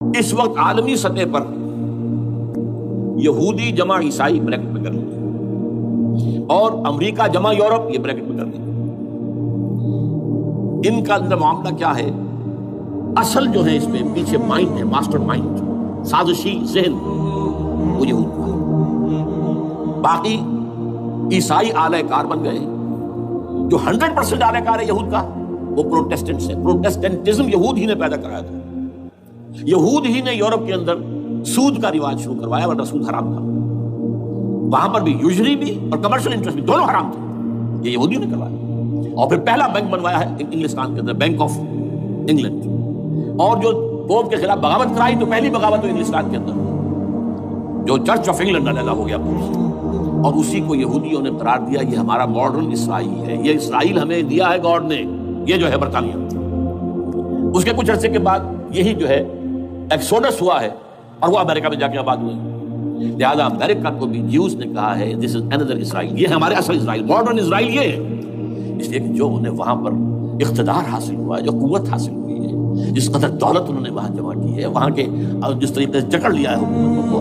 اس وقت عالمی سطح پر یہودی جمع عیسائی بریکٹ میں کر لیتے اور امریکہ جمع یورپ یہ بریکٹ میں کر لیتے. ان کا اندر معاملہ کیا ہے؟ اصل جو ہے اس میں پیچھے مائنڈ ہے، ماسٹر مائنڈ، سازشی ذہن، وہ یہود کا. باقی عیسائی اعلی کار بن گئے. جو 100% اعلی کار ہے یہود کا وہ پروٹیسٹنٹس ہے. پروٹیسٹنٹزم یہود ہی نے پیدا کرایا تھا. یہود ہی نے یورپ کے اندر سود کا رواج شروع کروایا، ورنہ سود حرام تھا. وہاں پر بھی یوزری بھی اور کمرشل انٹرسٹ بھی دونوں حرام تھے. یہ یہودیوں نے کروایا. اور پھر پہلا بینک بنوایا ہے انگلستان کے اندر، بینک آف انگلینڈ. اور جو پوپ کے خلاف بغاوت کرائی تو پہلی بغاوت ہوئی انگلستان کے اندر، جو چرچ آف انگلینڈ علیحدہ ہو گیا پوپ سے. اور اسی کو یہودیوں نے قرار دیا یہ ہمارا ماڈرن اسرائیل ہے. یہ اسرائیل ہمیں دیا ہے گاڈ نے، یہ جو ہے برطانیہ. اس کے کچھ عرصے کے بعد یہی جو ہے ایکسوڈس ہوا ہے اور وہ امریکہ میں جا کے آباد ہوئے. لہذا امریکہ کو بھی جیوز نے کہا ہے دس از اندر اسرائیل، یہ ہمارے اصل اسرائیل، ماڈرن اسرائیل یہ ہے. اس لیے کہ جو انہیں وہاں پر اقتدار حاصل ہوا ہے، جو قوت حاصل ہوئی ہے، جس قدر دولت انہوں نے وہاں جمع کی ہے، وہاں کے جس طریقے سے جکڑ لیا ہے حکومتوں کو،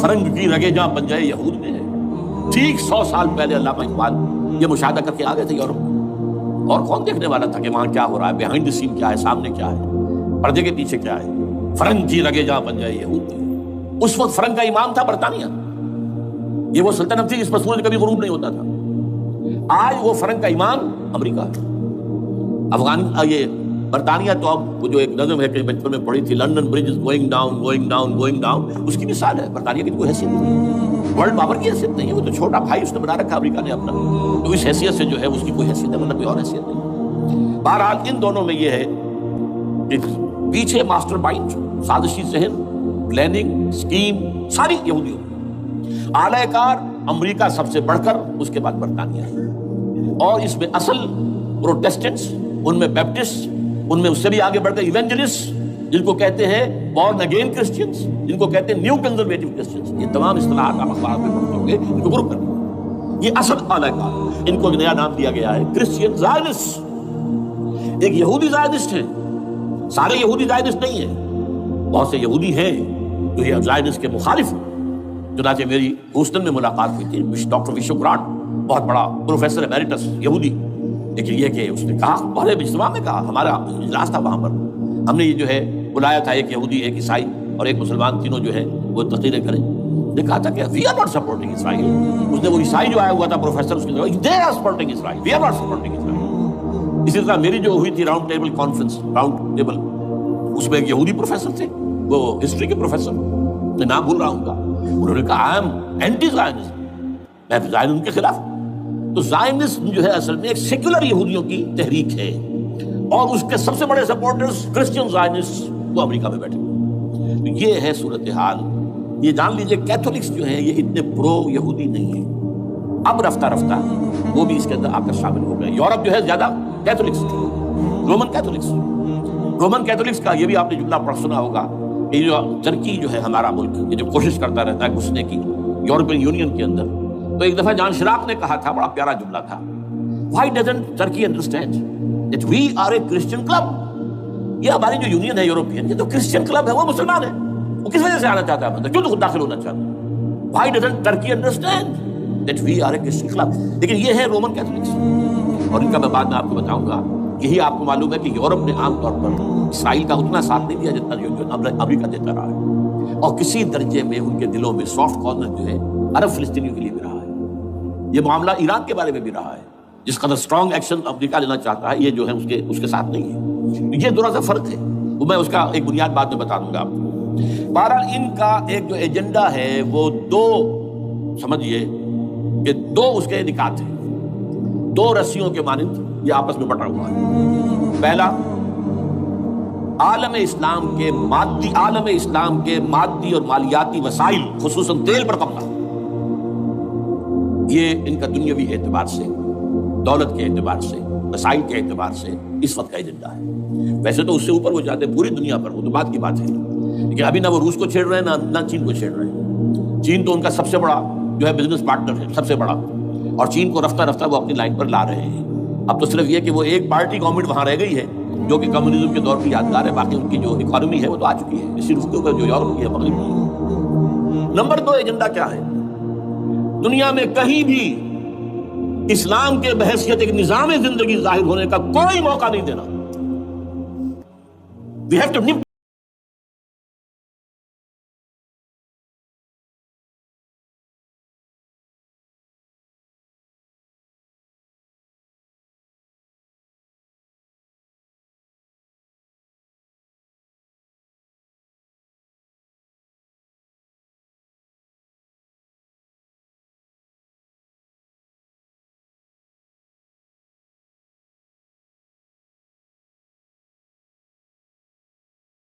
فرنگ کی رگے جہاں بن جائے یہود میں ہے. ٹھیک 100 سال پہلے علامہ اقبال یہ مشاہدہ کر کے آ گئے تھے یورپ میں. اور کون دیکھنے والا تھا کہ وہاں کیا ہو رہا ہے، بیہائنڈ دی سین کیا ہے، سامنے کیا ہے، پردے کے پیچھے کیا ہے. فرنگ کی رگے جہاں بن جائے یہود. اس وقت فرنگ کا امام تھا برطانیہ. یہ وہ سلطنت تھی جس پر سورج کبھی غروب نہیں ہوتا تھا. آج وہ فرنگ کا امام امریکہ ہے. یہ برطانیہ تو اب وہ جو ایک نظم ہے کہ بچپن میں پڑھی تھی، London Bridge is going down going down going down, اس کی مثال ہے. برطانیہ کی کوئی حیثیت نہیں، ورلڈ پاور کی حیثیت نہیں ہے. وہ تو چھوٹا بھائی اس نے بنا رکھا امریکہ نے اپنا، تو اس حیثیت سے جو ہے اس کی کوئی حیثیت ہے، ورنہ کوئی اور حیثیت نہیں. بہرحال ان دونوں میں یہ ہے کہ پیچھے ماسٹر مائنڈ، سازشی ذہن، پلاننگ، اسکیم ساری یہودیوں. اعلی کار امریکہ سب سے بڑھ کر، اس کے بعد برطانیہ ہے. اور اس میں اصل پروٹیسٹنٹس، ان میں بیپٹسٹ، ان میں اس سے بھی آگے بڑھ کر ایونجلسٹ، جن کو کہتے ہیں بورن اگین کرسچنز، جن کو کہتے ہیں نیو کنزرویٹو کرسچنز. یہ تمام اصطلاحات آپ اخبارات میں پڑھتے ہوں گے، ان کو گروپ کریں. یہ اصل اعلی کار. ان کو ایک نیا نام دیا گیا ہے کرسچین زائنسٹ. ایک یہودی زائنسٹ ہے، سارے یہودی زائنسٹ نہیں ہیں، بہت سے یہودی ہیں جو یہ زائنسٹ کے مخالف ہیں. چنانچہ میری ہیوسٹن میں ملاقات ہوئی تھی ڈاکٹر وشوگراد، بہت بڑا پروفیسر ایمیریٹس یہودی. لیکن یہ کہ اس نے کہا، بڑے اجتماع میں کہا، ہمارا اجلاس تھا وہاں پر، ہم نے یہ جو ہے بلایا تھا ایک یہودی، ایک عیسائی اور ایک مسلمان، تینوں جو ہے وہ تقریریں کریں. نے کہا تھا کہ وی آر ناٹ سپورٹنگ اسرائیل. اس نے وہ عیسائی جو آیا ہوا تھا پروفیسر، اس نے they are supporting Israel, we are not supporting Israel. اسی طرح میری جو ہوئی تھی round table conference, round table, اس میں ایک یہودی پروفیسر تھے، وہ ہسٹری کے پروفیسر، میں نام بھول رہا ہوں کا. انہوں نے کہا آئی ایم اینٹی زائنسٹ، میں زائنسٹ کے خلاف. تو زائنسٹ جو ہے اصل میں ایک سیکولر یہودیوں کی تحریک ہے، اور اس کے سب سے بڑے سپورٹرز کرسچین زائنسٹ وہ امریکہ میں بیٹھے. تو یہ ہے صورتحال. یہ جان لیجئے کیتھولکس جو ہیں یہ اتنے پرو یہودی نہیں ہیں. اب رفتہ رفتہ وہ بھی اس کے اندر آ کر شامل ہو گئے. یورپ جو ہے زیادہ Catholics, Roman Catholics. Roman Catholics کا یہ بھی آپ نے جملہ پڑھ سنا ہوگا، یہ جو ترکی جو ہے ہمارا ملک، یہ جو کوشش کرتا رہتا ہے گھسنے کی یورپین یونین کے اندر. تو ایک دفعہ جان شراق نے کہا تھا، بڑا پیارا جملہ تھا، Why doesn't Turkey understand that we are a Christian club؟ یہ ہماری جو یونین ہے یورپین، یہ تو کرسچین کلب ہے، وہ مسلمان ہے، وہ کس وجہ سے آنا چاہتا ہے، کیوں تو خود داخل ہونا چاہتا ہے؟ Why doesn't Turkey understand that we are a Christian club؟ لیکن یہ ہے رومن کیتھولکس، اور ان کا میں بعد میں آپ کو بتاؤں گا. یہی آپ کو معلوم ہے کہ یورپ نے عام طور پر اسرائیل کا اتنا ساتھ نہیں دیا جتنا جو امریکہ دیتا رہا ہے. اور کسی درجے میں ان کے دلوں میں سافٹ کارنر جو ہے عرب فلسطینیوں کے لیے بھی رہا ہے. یہ معاملہ ایران کے بارے میں بھی رہا ہے. جس قدر اسٹرانگ ایکشن امریکہ لینا چاہتا ہے، یہ جو ہے اس کے ساتھ نہیں ہے. یہ تھوڑا سا فرق ہے، وہ میں اس کا ایک بنیاد بعد میں بتا دوں گا آپ کو. بہرحال ان کا ایک جو ایجنڈا ہے وہ دو، سمجھیے کہ دو اس کے نکات ہیں، دو رسیوں کے مانند یہ آپس میں بٹا ہوا ہے. پہلا، عالم اسلام کے مادی اور مالیاتی وسائل، خصوصاً تیل پر قبضہ. یہ ان کا دنیاوی اعتبار سے، دولت کے اعتبار سے، وسائل کے اعتبار سے اس وقت کا ایجنڈا ہے. ویسے تو اس سے اوپر وہ جاتے ہیں پوری دنیا پر، وہ تو بات کی بات ہے. لیکن ابھی نہ وہ روس کو چھیڑ رہے ہیں نہ چین کو چھیڑ رہے ہیں. چین تو ان کا سب سے بڑا جو ہے بزنس پارٹنر ہے، سب سے بڑا، اور چین کو رفتہ رفتہ وہ اپنی لائن پر لا رہے ہیں. اب تو صرف یہ کہ وہ ایک پارٹی گورنمنٹ وہاں رہ گئی ہے جو کہ کمیونزم کے دور کی یادگار ہے. باقی ان کی جو اکانومی ہے وہ تو آ چکی ہے اسی رخ کے اوپر جو یورپ کی ہے, مغرب کی ہے. نمبر 2 ایجنڈا کیا ہے؟ دنیا میں کہیں بھی اسلام کے بحیثیت ایک نظام زندگی ظاہر ہونے کا کوئی موقع نہیں دینا. We have to nip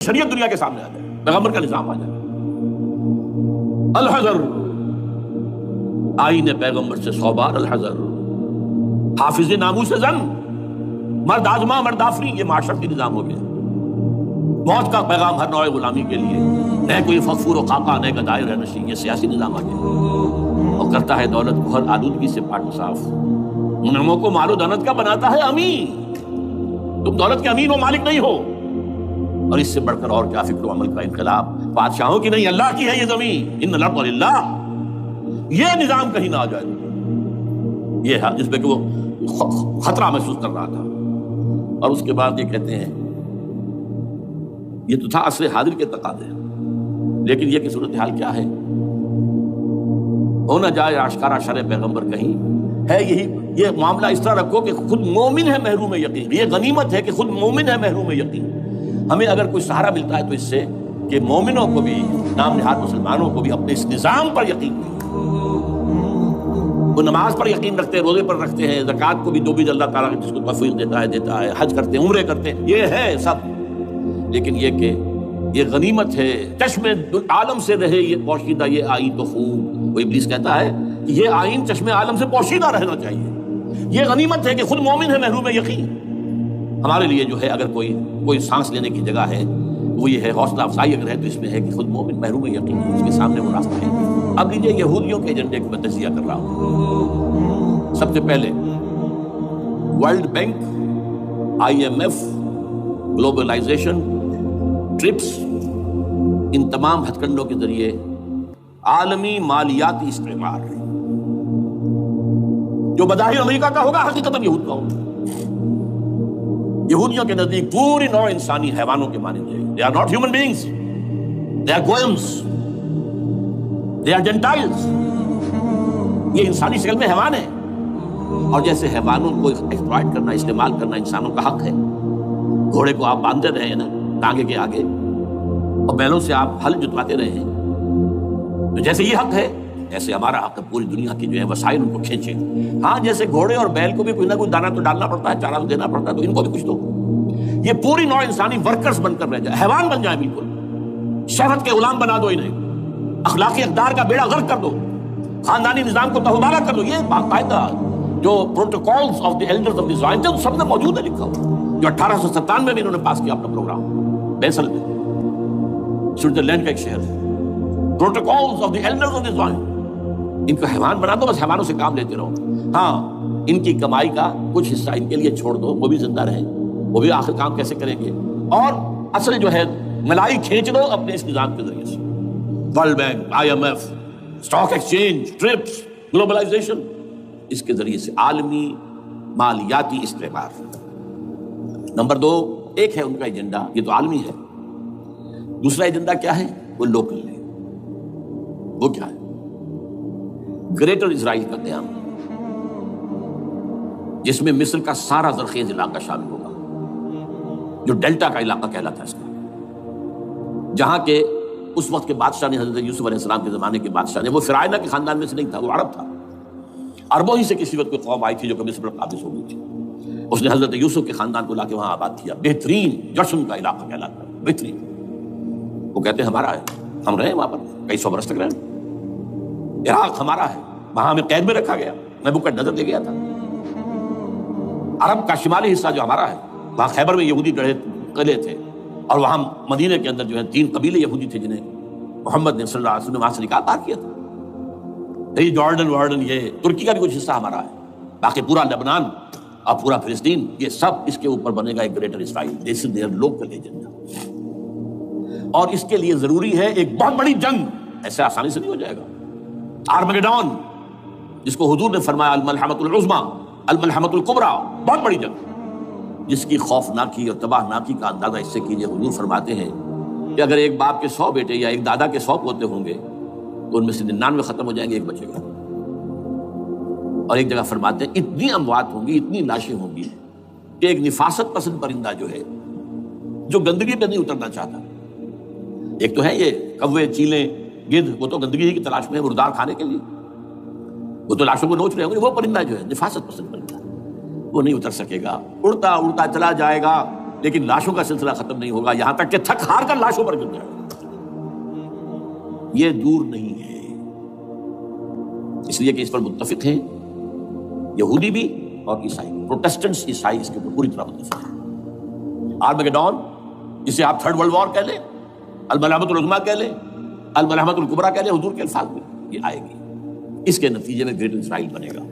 شریعت دنیا کے سامنے آ جائے, پیغمبر کا نظام آ جائے. الحذر, آئین پیغمبر سے 100 بار الحذر. حافظ ناموس زن, مرد آزما مرد آفری, یہ معاشرتی نظام ہو گیا. موت کا پیغام ہر نوع غلامی کے لیے, نہ کوئی فخور و خاکہ نہ گدائے رہنشی, یہ سیاسی نظام آ گیا. اور کرتا ہے دولت کو ہر آلودگی سے پاک و صاف. منعموں کو مال و دولت کا بناتا ہے امین. تم دولت کے امین و مالک نہیں ہو. اور اس سے بڑھ کر اور کیا فکر و عمل کا انقلاب, بادشاہوں کی نہیں اللہ کی ہے یہ زمین. ان الارض للہ, یہ نظام کہیں نہ آ جائے. یہ ہے جس پہ کہ وہ خطرہ محسوس کر رہا تھا. اور اس کے بعد یہ کہتے ہیں یہ تو تھا عصر حاضر کے تقاضے, لیکن یہ کہ صورتحال کیا ہے, ہو نہ جائے آشکارا شرع پیغمبر کہیں ہے. یہی یہ معاملہ اس طرح رکھو کہ خود مومن ہے محروم یقین. یہ غنیمت ہے کہ خود مومن ہے محروم یقین. ہمیں اگر کوئی سہارا ملتا ہے تو اس سے کہ مومنوں کو بھی, نام نہاد مسلمانوں کو بھی اپنے اس نظام پر یقین نہیں. وہ نماز پر یقین رکھتے ہیں, روزے پر رکھتے ہیں, زکوٰۃ کو بھی جو بھی اللہ تعالیٰ جس کو توفیق دیتا ہے, حج کرتے ہیں, عمرے کرتے ہیں, یہ ہے سب. لیکن یہ کہ یہ غنیمت ہے, چشم عالم سے رہے یہ پوشیدہ یہ آئین تو خوب. وہ ابلیس کہتا ہے کہ یہ آئین چشم عالم سے پوشیدہ رہنا چاہیے. یہ غنیمت ہے کہ خود مومن ہے محروم یقین. ہمارے لیے جو ہے اگر کوئی سانس لینے کی جگہ ہے وہ یہ ہے, حوصلہ افزائی اگر ہے تو اس میں ہے کہ خود مومن محروم یقین, اس کے سامنے وہ راستہ ہے. اب لیجیے یہودیوں کے ایجنڈے کو میں تجزیہ کر رہا ہوں. سب سے پہلے World Bank, IMF, globalisation, TRIPS, ان تمام ہتھ کنڈوں کے ذریعے عالمی مالیاتی استعمار جو بظاہر امریکہ کا ہوگا حقیقتاً یہود کا ہوگا. یہودیوں کے نزدیک پوری نوع انسانی حیوانوں کے مانند ہے. They are not human beings. They are goyams. They are Gentiles. یہ انسانی شکل میں حیوان ہے. اور جیسے حیوانوں کو ایکسپلائٹ کرنا, استعمال کرنا انسانوں کا حق ہے. گھوڑے کو آپ باندھتے رہے ہیں نا ٹانگے کے آگے, اور بیلوں سے آپ ہل جتواتے رہے ہیں, تو جیسے یہ حق ہے ایسے ہمارا حق ہے پوری دنیا کی جو ہے وسائل ان کو کھینچے. ہاں جیسے گھوڑے اور بیل کو بھی کوئی نہ کوئی دانہ تو ڈالنا پڑتا ہے, چارہ تو دینا پڑتا ہے, تو ان کو بھی کچھ دو. یہ پوری نوع انسانی ورکرز بن کر رہ جائے, حیوان بن جائے بالکل. شہوت کے غلام بنا دو انہیں, اخلاقی اقدار کا بیڑا غرق کر دو, خاندانی نظام کو تہوبارہ کر دو. یہ باقاعدہ جو protocols of the elders of the Zion سب میں موجود ہے لکھا ہوا, جو 1897 میں بھی انہوں نے پاس کیا اپنا پروگرام بیسل میں, سوئٹزرلینڈ کا ایک شہر. Protocols of the elders of the Zion, ان کو حیوان بنا دو, بس حیوانوں سے کام لیتے رہو. ہاں ان کی کمائی کا کچھ حصہ ان کے لیے چھوڑ دو, وہ بھی زندہ رہیں, وہ بھی آخر کام کیسے کریں گے. اور اصل جو ہے ملائی کھینچ دو اپنے اس نظام کے ذریعے سے. World Bank, IMF, stock exchange, TRIPS, globalisation, اس کے ذریعے سے عالمی مالیاتی استعمار. نمبر 2 ایک ہے ان کا ایجنڈا, یہ تو عالمی ہے. دوسرا ایجنڈا کیا ہے؟ وہ لوکل ہے. وہ کیا ہے؟ گریٹر اسرائیل کا قیام, جس میں مصر کا سارا زرخیز علاقہ شامل ہوگا, جو ڈیلٹا کا علاقہ کہلاتا ہے اس کا, جہاں کے اس وقت کے بادشاہ نے, حضرت یوسف علیہ السلام کے زمانے کے بادشاہ نے, وہ فرعونہ کے خاندان میں سے نہیں تھا, وہ عرب تھا. عربوں ہی سے کسی وقت کوئی قوم آئی تھی جو کہ مصر پر قابض ہو گئی تھی. اس نے حضرت یوسف کے خاندان کو لا کے وہاں آباد کیا. بہترین جشن کا علاقہ کہلاتا ہے, بہترین. وہ کہتے ہیں ہمارا ہے, ہم رہے وہاں پر کئی 100 برس تک رہے. عراق ہمارا ہے, وہاں ہمیں قید میں رکھا گیا, نبوکدنضر لے گیا تھا. عرب کا شمالی حصہ جو ہمارا ہے, وہاں خیبر میں یہودی قلعے تھے, اور وہاں مدینے کے اندر جو ہے 3 قبیلے یہودی تھے جنہیں محمد نے صلی اللہ علیہ وسلم نے وہاں سے نکال کیا تھا. یہ جارڈن یہ ترکی کا بھی کچھ حصہ ہمارا ہے. باقی پورا لبنان اور پورا فلسطین، یہ سب اس کے اوپر بنے گا ایک greater Israel. This is there local agenda. اور اس کے لیے ضروری ہے ایک بہت بڑی جنگ. ایسے آسانی سے نہیں ہو جائے گا. آرمگیڈون، جس کو حضور نے فرمایا الملحمۃ العظمیٰ، الملحمۃ الکبریٰ، بہت بڑی جنگ، جس کی خوفناکی اور تباہناکی کا اندازہ اس سے کیجیے. حضور فرماتے ہیں کہ اگر ایک باپ کے 100 بیٹے یا ایک دادا کے 100 پوتے ہوں گے تو ان میں سے 99 ختم ہو جائیں گے، ایک بچے گا. اور ایک جگہ فرماتے ہیں اتنی اموات ہوں گی، اتنی لاشیں ہوں گی کہ ایک نفاست پسند پرندہ جو ہے، جو گندگی پہ نہیں اترنا چاہتا. ایک تو ہے یہ کوے، چیلیں، گدھ، وہ تو گندگی ہی کی تلاش میں ہے مردار کھانے کے لیے، وہ تو لاشوں کو نوچ رہے ہوں گے. وہ پرندہ جو ہے نفاست پسند پرندہ، وہ نہیں اتر سکے گا. اڑتا اڑتا چلا جائے گا لیکن لاشوں کا سلسلہ ختم نہیں ہوگا، یہاں تک کہ تھک ہار کر لاشوں پر گر جائے گا. یہ دور نہیں ہے. اس لیے کہ اس پر متفق ہیں یہودی بھی اور عیسائی. پروٹسٹنٹس، عیسائی اس کے اوپر پوری طرح متفق ہیں. آرمگیڈون، جسے آپ تھرڈ ورلڈ وار کہہ لیں، الملحمۃ العظمیٰ کہہ لیں، الملحمۃ الکبریٰ کہہ لیں، حضور کے الفاظ میں یہ آئے گی. اس کے نتیجے میں گریٹ اسرائیل بنے گا.